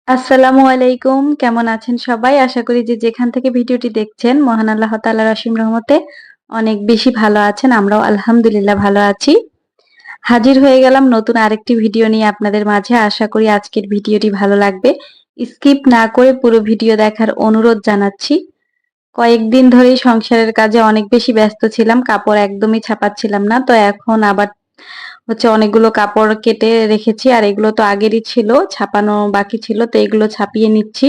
আসসালামু আলাইকুম। কেমন আছেন সবাই? আশা করি যে যেখান থেকে ভিডিওটি দেখছেন মহান আল্লাহ তাআলার অসীম রহমতে অনেক বেশি ভালো আছেন। আমরাও আলহামদুলিল্লাহ ভালো আছি। হাজির হয়ে গেলাম নতুন আরেকটি ভিডিও নিয়ে আপনাদের মাঝে। আশা করি আজকের ভিডিওটি ভালো লাগবে। স্কিপ না করে পুরো ভিডিও দেখার অনুরোধ জানাচ্ছি। কয়েকদিন ধরেই সংসারের কাজে অনেক বেশি ব্যস্ত ছিলাম। কাপড় একদমই ছাপাচ্ছিলাম না। তো এখন আবার অনেকগুলো কাপড় কেটে রেখেছি। আর এগুলো তো আগেরই ছিল, ছাপানো বাকি ছিল। তো এগুলো ছাপিয়ে নিচ্ছি।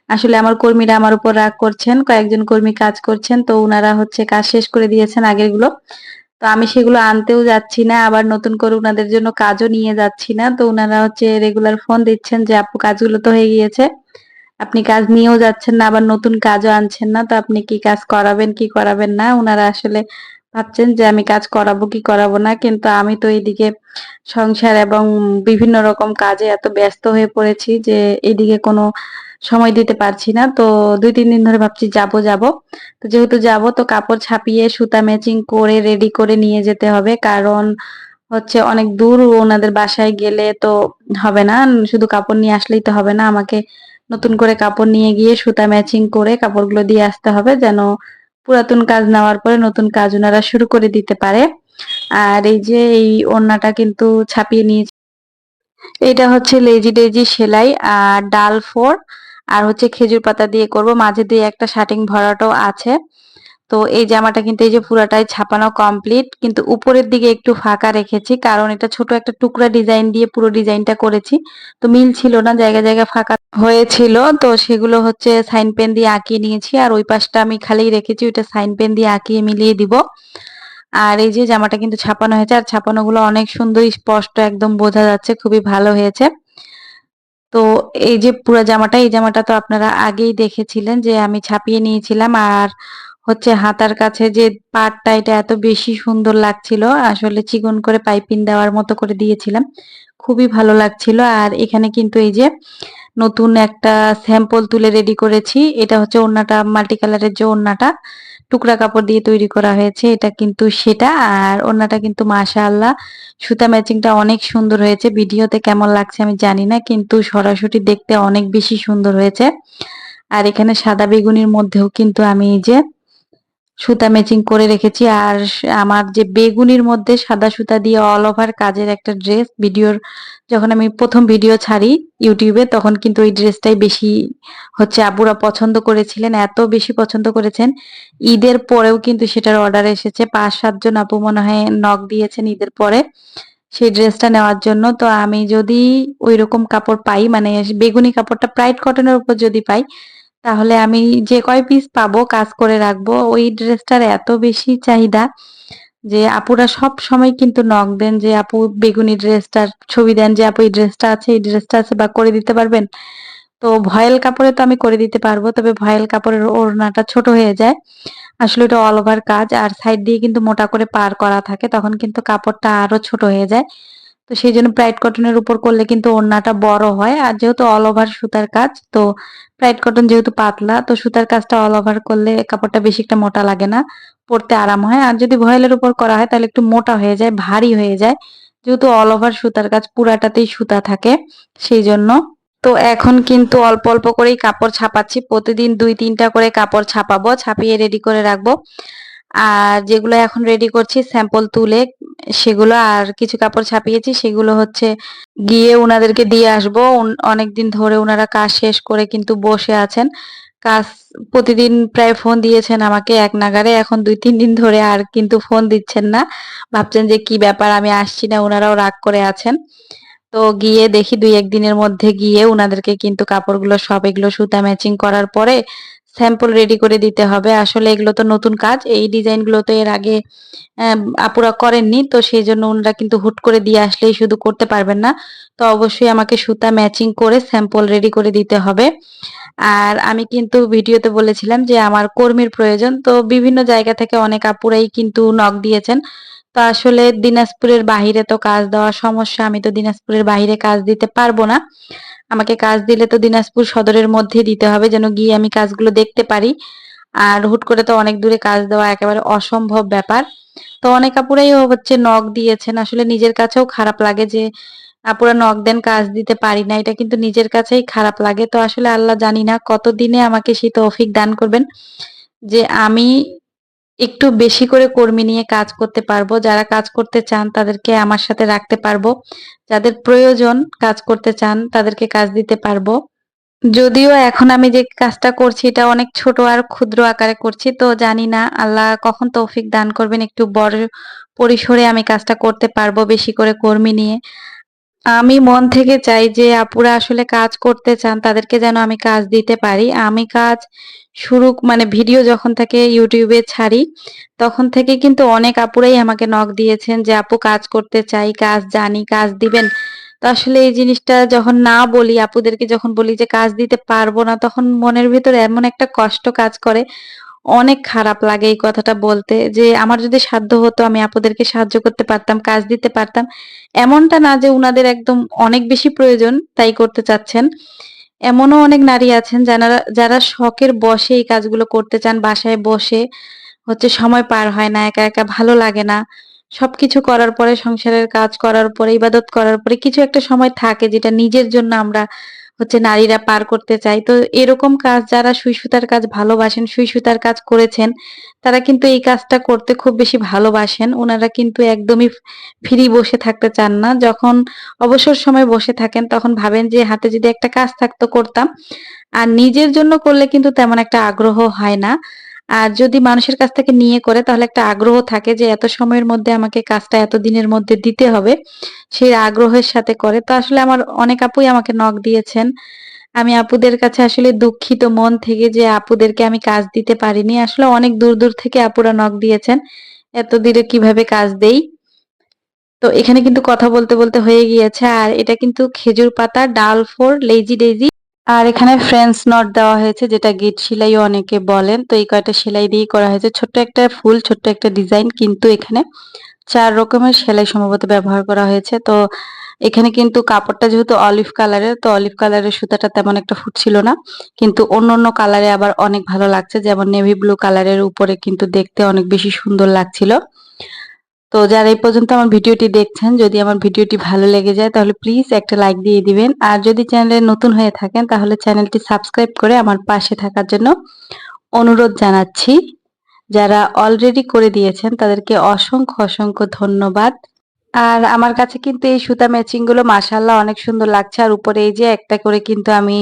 আসলে আমার কর্মীরা আমার উপর রাগ করছেন। কয়েকজন কর্মী কাজ করছেন। তো উনারা কাজ শেষ করে দিয়েছেন আগেরগুলো। তো আমি সেগুলো আনতেও যাচ্ছি না। আবার নতুন করে উনাদের জন্য কাজও নিয়ে যাচ্ছি না। তো উনারা রেগুলার ফোন দিচ্ছেন যে, "আপু কাজগুলো তো হয়ে গিয়েছে। আপনি কাজ নিয়েও যাচ্ছেন না, আবার নতুন কাজও আনছেন না। তো আপনি কি কাজ করাবেন কি করাবেন না?" উনারা আসলে ভাবছেন যে আমি কাজ করাবো কি করাবো না। কিন্তু আমি তো এইদিকে সংসার এবং বিভিন্ন রকম কাজে এত ব্যস্ত হয়ে পড়েছি যে এদিকে কোনো সময় দিতে পারছি না। তো ২-৩ দিন ধরে ভাবছি যাবো। তো যেহেতু যাবো তো কাপড় ছাপিয়ে সুতা ম্যাচিং করে রেডি করে নিয়ে যেতে হবে। কারণ অনেক দূর ওনাদের বাসায় গেলে তো হবে না। শুধু কাপড় নিয়ে আসলেই তো হবে না। আমাকে নতুন করে কাপড় নিয়ে গিয়ে সুতা ম্যাচিং করে কাপড়গুলো দিয়ে আসতে হবে যেন পুরাতন কাজ নেওয়ার পরে নতুন কাজ উনারা শুরু করে দিতে পারে। আর এই ওড়নাটা কিন্তু ছাপিয়ে নিয়েছি। এটা লেজি ডেজি সেলাই আর ডাল 4 আর খেজুর পাতা দিয়ে করব। মাঝে দিয়ে একটা শাটিং ভরাটও আছে। তো এই জামাটা কিন্তু এই যে পুরাটাই ছাপানো কমপ্লিট। কিন্তু উপরের দিকে একটু ফাঁকা রেখেছি। কারণ এটা ছোট একটা টুকরা ডিজাইন দিয়ে পুরো ডিজাইনটা করেছি। তো মিল ছিল না, জায়গায় ফাঁকা হয়েছিল। তো সেগুলো সাইন পেন দিয়ে আঁকিয়ে নিয়েছি। আর ওই পাশটা আমি খালি রেখেছি, ওইটা সাইন পেন দিয়ে আঁকিয়ে মিলিয়ে দিব। আর এই যে জামাটা কিন্তু ছাপানো হয়েছে। আর ছাপানোগুলো অনেক সুন্দর স্পষ্ট একদম বোঝা যাচ্ছে। খুবই ভালো হয়েছে। তো এই যে পুরা জামাটা, এই জামাটা তো আপনারা আগেই দেখেছিলেন যে আমি ছাপিয়ে নিয়েছিলাম। আর হাতার কাছে যে পাড়টা, এটা এত বেশি সুন্দর লাগছিল। আসলে চিকন করে পাইপিং দেওয়ার মতো করে দিয়েছিলাম। খুবই ভালো লাগছিল। আর এখানে কিন্তু এই যে নতুন একটা স্যাম্পল তুলে রেডি করেছি। এটা ওড়নাটা মাল্টি কালারের যে ওড়নাটা টুকরা কাপড় দিয়ে তৈরি করা হয়েছে, এটা কিন্তু সেটা। আর ওড়নাটা কিন্তু মাশাআল্লাহ সুতা ম্যাচিংটা অনেক সুন্দর হয়েছে। ভিডিওতে কেমন লাগছে আমি জানি না, কিন্তু সরাসরি দেখতে অনেক বেশি সুন্দর হয়েছে। আর এখানে সাদা বেগুনির মধ্যেও কিন্তু আমি এই যে সুতা ম্যাচিং করে রেখেছি। আর আমার যে বেগুনির মধ্যে সাদা সুতা দিয়ে অল ওভার কাজের একটা ড্রেস, যখন আমি প্রথম ভিডিও ছাড়ি ইউটিউবে, তখন কিন্তু ওই ড্রেসটাই বেশি আপুরা পছন্দ করেছিলেন। এত বেশি পছন্দ করেছেন, ঈদের পরেও কিন্তু সেটার অর্ডার এসেছে। ৫-৭ জন আপু মনে হয় নক দিয়েছেন ঈদের পরে সেই ড্রেসটা নেওয়ার জন্য। তো আমি যদি ঐরকম কাপড় পাই, মানে বেগুনি কাপড়টা প্রাইড কটনের উপর যদি পাই, তাহলে আমি যে কয় পিস পাবো কাজ করে রাখবো। ওই ড্রেসটার এত বেশি চাহিদা যে আপুরা সবসময় কিন্তু নক দেন যে, "আপু বেগুনি ড্রেসটার ছবি দেন যে আপু এই ড্রেসটা আছে, এই ড্রেসটা আছে বা করে দিতে পারবেন?" তো ভয়েল কাপড়ে তো আমি করে দিতে পারবো। তবে ভয়েল কাপড়ের ওড়নাটা ছোট হয়ে যায়। আসলে এটা অল ওভার কাজ। আর সাইড দিয়ে কিন্তু মোটা করে পার করা থাকে। তখন কিন্তু কাপড়টা আরো ছোট হয়ে যায়। তো সেইজন্য ব্রাইট কটনের উপর করলে কিন্তু ওড়নাটা বড় হয়। আর যেহেতু অল ওভার সুতার কাজ, তো ব্রাইট কটন যেহেতু পাতলা, তো সুতার কাজটা অল ওভার করলে কাপড়টা বেশি একটা মোটা লাগে না। পরতে আরাম হয়। আর যদি ভয়েলের উপর করা হয় তাহলে একটু মোটা হয়ে যায়, ভারী হয়ে যায়। যেহেতু অল ওভার সুতার কাজ, পুরাটাতেই সুতা থাকে, সেইজন্য। তো এখন কিন্তু অল্প করেই কাপড় ছাপাচ্ছি। প্রতিদিন ২-৩ টা করে কাপড় ছাপাবো। ছাপিয়ে রেডি করে রাখবো। আর যেগুলো এখন রেডি করছি স্যাম্পল তুলে, সেগুলো আর কিছু কাপড় ছাপিয়েছি, সেগুলো গিয়ে উনাদেরকে দিয়ে আসবো। অনেকদিন ধরে উনারা কাজ শেষ করে কিন্তু বসে আছেন। কাজ প্রতিদিন প্রায় ফোন দিয়েছেন আমাকে এক নাগাড়ে। এখন ২-৩ দিন ধরে আর কিন্তু ফোন দিচ্ছেন না। ভাবছেন যে কি ব্যাপার আমি আসছি না, উনারাও রাগ করে আছেন। তো গিয়ে দেখি ২-১ দিনের মধ্যে গিয়ে উনাদেরকে কিন্তু কাপড়গুলো সব এগুলো সুতা ম্যাচিং করার পরে স্যাম্পল রেডি করে দিতে হবে। আসলে এগুলো তো নতুন কাজ। এই ডিজাইনগুলো তো এর আগে অ্যা আপুরা করেননি। তো সেজন্য উনারা কিন্তু হুট করে দিয়ে আসলেই শুধু করতে পারবেন না। তো অবশ্যই আমাকে সুতা ম্যাচিং করে স্যাম্পল রেডি করে দিতে হবে। আর আমি কিন্তু ভিডিওতে বলেছিলাম যে আমার কর্মীর প্রয়োজন। তো বিভিন্ন জায়গা থেকে অনেক আপুরাই কিন্তু নক দিয়েছেন। তো আসলে দিনাজপুরের বাহিরে তো কাজ দেওয়া সমস্যা। আমি তো দিনাজপুরের বাহিরে কাজ দিতে পারব না। আমাকে কাজ দিলে তো দিনাজপুর সদরের মধ্যেই দিতে হবে যেন গিয়ে আমি কাজগুলো দেখতে পারি। আর হুট করে তো অনেক দূরে কাজ দেওয়া একেবারে অসম্ভব ব্যাপার। তো অনেক আপুরাই নক দিয়েছেন। আসলে নিজের কাছেও খারাপ লাগে যে আপুরা নক দেন, কাজ দিতে পারি না, এটা কিন্তু নিজের কাছেই খারাপ লাগে। তো আসলে আল্লাহ জানি না কতদিনে আমাকে সেই তৌফিক দান করবেন যে আমি একটু বেশি করে কর্মী নিয়ে কাজ করতে পারবো। যারা কাজ করতে চান তাদেরকে আমার সাথে রাখতে পারবো, যাদের প্রয়োজন কাজ করতে চান তাদেরকে কাজ দিতে পারবো। যদিও এখন আমি যে কাজটা করছি এটা অনেক ছোট আর ক্ষুদ্র আকারে করছি, তো জানি না আল্লাহ কখন তৌফিক দান করবেন একটু বড় পরিসরে আমি কাজটা করতে পারবো বেশি করে কর্মী নিয়ে। আমি মন থেকে চাই যে আপুরা আসলে কাজ করতে চান তাদেরকে যেন আমি কাজ দিতে পারি। আমি কাজ শুরু মানে ভিডিও যখন থেকে YouTube এ ছাড়ি, তখন থেকে কিন্তু অনেক আপুরাই আমাকে নক দিয়েছেন যে আপু কাজ করতে চাই, কাজ জানি, কাজ দিবেন। তো আসলে এই জিনিসটা যখন না বলি, আপুদেরকে যখন বলি যে কাজ দিতে পারবো না, তখন মনের ভিতরে এমন একটা কষ্ট কাজ করে, অনেক খারাপ লাগে এই কথাটা বলতে যে আমার যদি সাধ্য হতো আমি আপুদেরকে সাহায্য করতে পারতাম, কাজ দিতে পারতাম। এমনটা না যে উনাদের একদম অনেক বেশি প্রয়োজন তাই করতে চাচ্ছেন। এমনও অনেক নারী আছেন যারা যারা শখের বশে এই কাজগুলো করতে চান। বাসায় বসে সময় পার হয় না, একা, একা ভালো লাগে না। সবকিছু করার পরে, সংসারের কাজ করার পরে, ইবাদত করার পরে কিছু একটা সময় থাকে যেটা নিজের জন্য আমরা নারীরা পার করতে চাই। তো এরকম কাজ যারা সুই সুতার কাজ ভালোবাসেন, সুই সুতার কাজ করেছেন, তারা কিন্তু এই কাজটা করতে খুব বেশি ভালোবাসেন। উনারা কিন্তু একদমই ফ্রি বসে থাকতে চান না। যখন অবসর সময় বসে থাকেন তখন ভাবেন যে হাতে যদি একটা কাজ থাকতো করতাম। আর নিজের জন্য করলে কিন্তু তেমন একটা আগ্রহ হয় না। আর যদি মানুষের কাছ থেকে নিয়ে করে তাহলে একটা আগ্রহ থাকে যে এত সময়ের মধ্যে আমাকে কাজটা এত দিনের মধ্যে দিতে হবে। সেই আগ্রহের সাথে করে। তো আসলে আমার অনেক আপুই আমাকে নক দিয়েছেন। আমি আপুদের কাছে আসলে দুঃখিত মন থেকে যে আপুদেরকে আমি কাজ দিতে পারিনি। আসলে অনেক দূর, দূর থেকে আপুরা নক দিয়েছেন। এত দূরে কিভাবে কাজ দেই? তো এখানে কিন্তু কথা বলতে, বলতে হয়ে গিয়েছে। আর এটা কিন্তু খেজুর পাতা, ডাল ফোর, লেজি ডেইজি আর এখানে ফ্রেঞ্চ নট দেওয়া হয়েছে যেটা গিট সেলাইও অনেকে বলেন। তো এই কয়টা সেলাই দিয়েই করা হয়েছে। ছোট্ট একটা ফুল, ছোট্ট একটা ডিজাইন, কিন্তু এখানে ৪ রকমের সেলাই সম্ভবত ব্যবহার করা হয়েছে। তো এখানে কিন্তু কাপড়টা যেহেতু অলিভ কালারের, তো অলিভ কালারের সুতাটা তেমন একটা ফুটছিল না। কিন্তু অন্য কালারে আবার অনেক ভালো লাগছে। যেমন নেভি ব্লু কালারের উপরে কিন্তু দেখতে অনেক বেশি সুন্দর লাগছিল। তো যারা এই পর্যন্ত আমার ভিডিওটি দেখছেন, যদি আমার ভিডিওটি ভালো লেগে যায় তাহলে প্লিজ একটা লাইক দিয়ে দিবেন। আর যদি চ্যানেলে নতুন হয়ে থাকেন তাহলে চ্যানেলটি সাবস্ক্রাইব করে আমার পাশে থাকার জন্য অনুরোধ জানাচ্ছি। যারা অলরেডি করে দিয়েছেন তাদেরকে অসংখ্য, অসংখ্য ধন্যবাদ। আর আমার কাছে কিন্তু এই সুতা ম্যাচিং গুলো মাশাআল্লাহ অনেক সুন্দর লাগছে। আর উপরে এই যে একটা করে কিন্তু আমি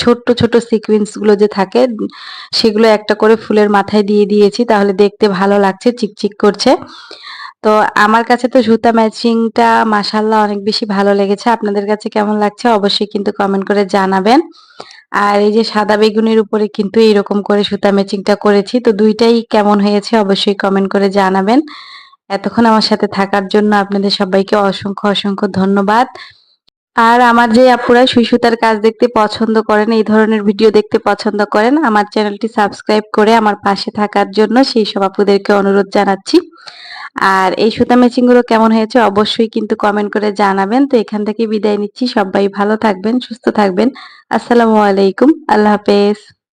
ছোট্ট, ছোট সিকোয়েন্স গুলো যে থাকে সেগুলো একটা করে ফুলের মাথায় দিয়ে দিয়েছি। তাহলে দেখতে ভালো লাগছে, চিকচিক করছে। তো আমার কাছে তো সুতা ম্যাচিংটা মাশাআল্লাহ অনেক বেশি ভালো লেগেছে। আপনাদের কাছে কেমন লাগছে অবশ্যই কিন্তু কমেন্ট করে জানাবেন। আর এই যে সাদা বেগুনের উপরে কিন্তু এরকম করে সুতা ম্যাচিংটা করেছি। তো ২ টাই কেমন হয়েছে অবশ্যই কমেন্ট করে জানাবেন। এতক্ষণ আমার সাথে থাকার জন্য আপনাদের সবাইকে অসংখ্য, অসংখ্য ধন্যবাদ। আর আমার যে আপুরা সুই সুতার কাজ দেখতে পছন্দ করেন, এই ধরনের ভিডিও দেখতে পছন্দ করেন, আমার চ্যানেলটি সাবস্ক্রাইব করে আমার পাশে থাকার জন্য সেই সব আপুদেরকে অনুরোধ জানাচ্ছি। আর এই সুতা ম্যাচিং গুলো কেমন হয়েছে অবশ্যই কিন্তু কমেন্ট করে জানাবেন। তো এখান থেকে বিদায় নিচ্ছি। সবাই ভালো থাকবেন, সুস্থ থাকবেন। আসসালামু আলাইকুম। আল্লাহ হাফেজ।